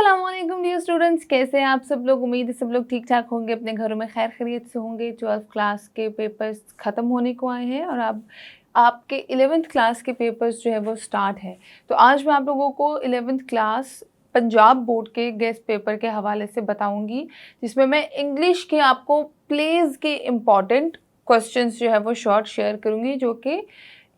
अस्सलामुअलैकुम dear students, कैसे हैं आप सब लोग। उम्मीद है सब लोग ठीक ठाक होंगे, अपने घरों में खैर खैरियत से होंगे। 12th क्लास के पेपर्स ख़त्म होने को आए हैं और अब आपके 11th क्लास के पेपर्स जो है वो स्टार्ट है। तो आज मैं आप लोगों को 11th क्लास पंजाब बोर्ड के गेस्ट पेपर के हवाले से बताऊंगी, जिसमें मैं इंग्लिश के आपको प्लेज के इम्पॉर्टेंट क्वेश्चंस जो है वो शॉर्ट शेयर करूंगी, जो कि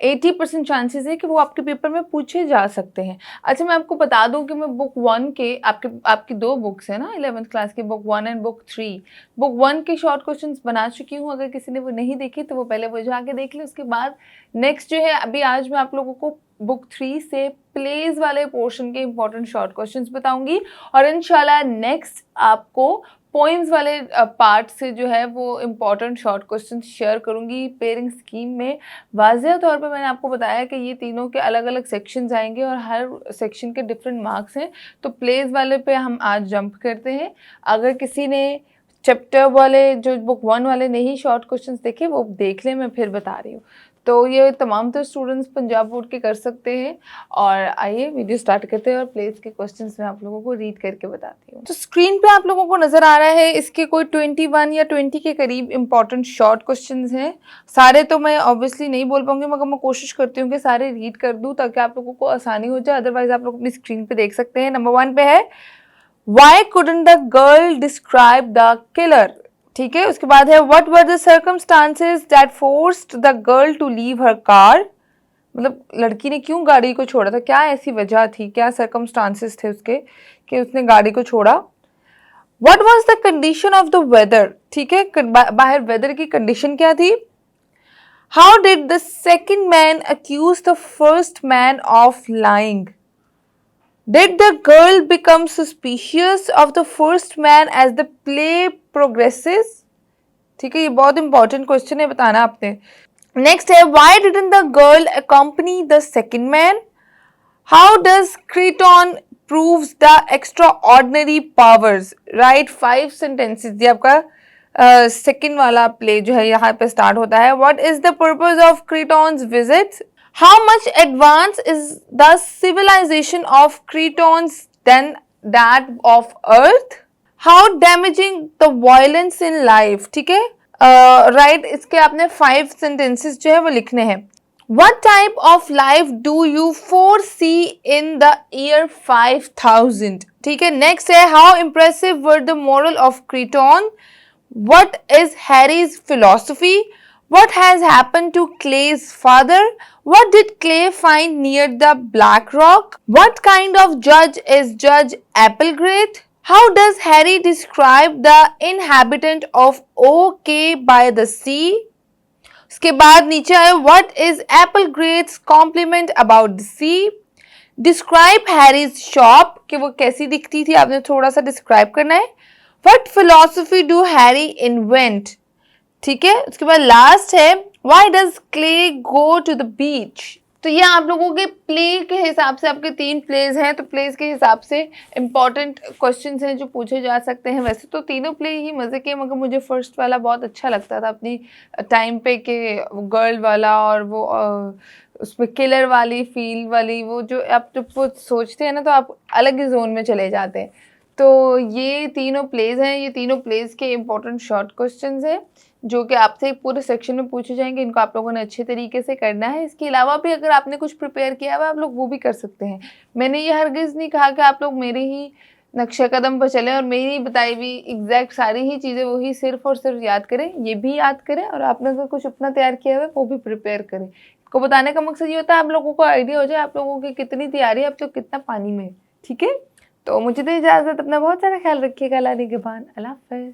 80% चांसेस है कि वो आपके पेपर में पूछे जा सकते हैं। अच्छा, मैं आपको बता दूं कि मैं बुक 1 के आपकी दो बुक्स है ना 11th क्लास की, बुक 1 एंड बुक 3। बुक 1 के शॉर्ट क्वेश्चंस बना चुकी हूँ। अगर किसी ने वो नहीं देखी तो वो पहले वो जाके देख ले। उसके बाद नेक्स्ट जो है, अभी आज मैं आप लोगों को बुक 3 से प्लेज वाले पोर्शन के इंपॉर्टेंट शॉर्ट क्वेश्चंस बताऊंगी और इंशाल्लाह नेक्स्ट आपको पोइम्स वाले पार्ट से जो है वो इम्पॉर्टेंट शॉर्ट क्वेश्चन शेयर करूंगी पेयरिंग स्कीम में। वाज़ेह तौर पे मैंने आपको बताया कि ये तीनों के अलग अलग सेक्शंस आएंगे और हर सेक्शन के डिफरेंट मार्क्स हैं। तो प्लेस वाले पे हम आज जंप करते हैं। अगर किसी ने चैप्टर वाले जो बुक 1 वाले नहीं शॉर्ट क्वेश्चंस देखे वो देख लें, मैं फिर बता रही हूँ। तो ये तमाम तो स्टूडेंट्स पंजाब बोर्ड के कर सकते हैं। और आइए वीडियो स्टार्ट करते हैं और प्लेस के क्वेश्चंस मैं आप लोगों को रीड करके बताती हूँ। तो स्क्रीन पे आप लोगों को नज़र आ रहा है, इसके कोई 21 या 20 के करीब इंपॉर्टेंट शॉर्ट क्वेश्चंस हैं। सारे तो मैं ऑब्वियसली नहीं बोल पाऊंगी, मगर मैं कोशिश करती हूँ कि सारे रीड कर दूँ ताकि आप लोगों को आसानी हो जाए। अदरवाइज आप लोग अपनी स्क्रीन पर देख सकते हैं। नंबर 1 पे है, why couldn't the girl describe the killer. ठीक है, उसके बाद है, what were the circumstances that forced the girl to leave her car. मतलब लड़की ने क्यों गाड़ी को छोड़ा था, क्या ऐसी वजह थी, क्या सर्कमस्टांसेस थे उसके कि उसने गाड़ी को छोड़ा। What was the condition of the weather. ठीक है, बाहर वेदर की कंडीशन क्या थी। How did the second man accuse the first man of lying. Did the girl become suspicious of the first man as the play progresses? ठीक है, ये बहुत इंपॉर्टेंट क्वेश्चन है, बताना आपने। नेक्स्ट है, why didn't the girl accompany the second man? How does Creton proves the extraordinary powers? Write 5 sentences। ये आपका सेकेंड वाला प्ले जो है यहाँ पे स्टार्ट होता है। What is the purpose of Creton's visit? How much advanced is the civilization of Cretans than that of Earth? How damaging the violence in life? ठीक है, राइट, इसके आपने 5 sentences जो है वो लिखने हैं। What type of life do you foresee in the year 5000? ठीक है, नेक्स्ट है, how impressive were the moral of Creton? What is Harry's philosophy? What has happened to Clay's father? What did Clay find near the Black Rock? What kind of judge is Judge Applegrate? How does Harry describe the inhabitant of OK by the sea? उसके बाद नीचे आए, What is Applegrate's compliment about the sea? Describe Harry's shop, कि वो कैसी दिखती थी, आपने थोड़ा सा डिस्क्राइब करना है। What philosophy do Harry invent? ठीक है, उसके बाद लास्ट है, Why does Clay go to the beach? तो ये आप लोगों के प्ले के हिसाब से आपके 3 प्लेज हैं, तो प्लेज के हिसाब से इंपॉर्टेंट क्वेश्चंस हैं जो पूछे जा सकते हैं। वैसे तो तीनों प्ले ही मज़े के, मगर मुझे फर्स्ट वाला बहुत अच्छा लगता था अपनी टाइम पे, कि गर्ल वाला और वो उसमें किलर वाली फील वाली, वो जो आप जब वो सोचते हैं ना तो आप अलग ही जोन में चले जाते हैं। तो ये तीनों प्लेज हैं, ये तीनों प्लेज के इंपॉर्टेंट शॉर्ट क्वेश्चंस हैं जो कि आपसे पूरे सेक्शन में पूछे जाएंगे। इनको आप लोगों ने अच्छे तरीके से करना है। इसके अलावा भी अगर आपने कुछ प्रिपेयर किया हुआ आप लोग वो भी कर सकते हैं। मैंने ये हरगिज़ नहीं कहा कि आप लोग मेरे ही नक्शे कदम पर चलें और मेरी बताई हुई एग्जैक्ट सारी ही चीज़ें वही सिर्फ और सिर्फ याद करें। ये भी याद करें और आपने अगर कुछ अपना तैयार किया हुआ है वो भी प्रिपेयर करें। इसको बताने का मकसद ये होता है आप लोगों को आइडिया हो जाए आप लोगों की कितनी तैयारी है, आप लोग कितना पानी में। ठीक है, तो मुझे तो इजाज़त, अपना बहुत सारा ख्याल रखिएगा। अल्लाह निगहबान, अल्लाह हाफ़िज़।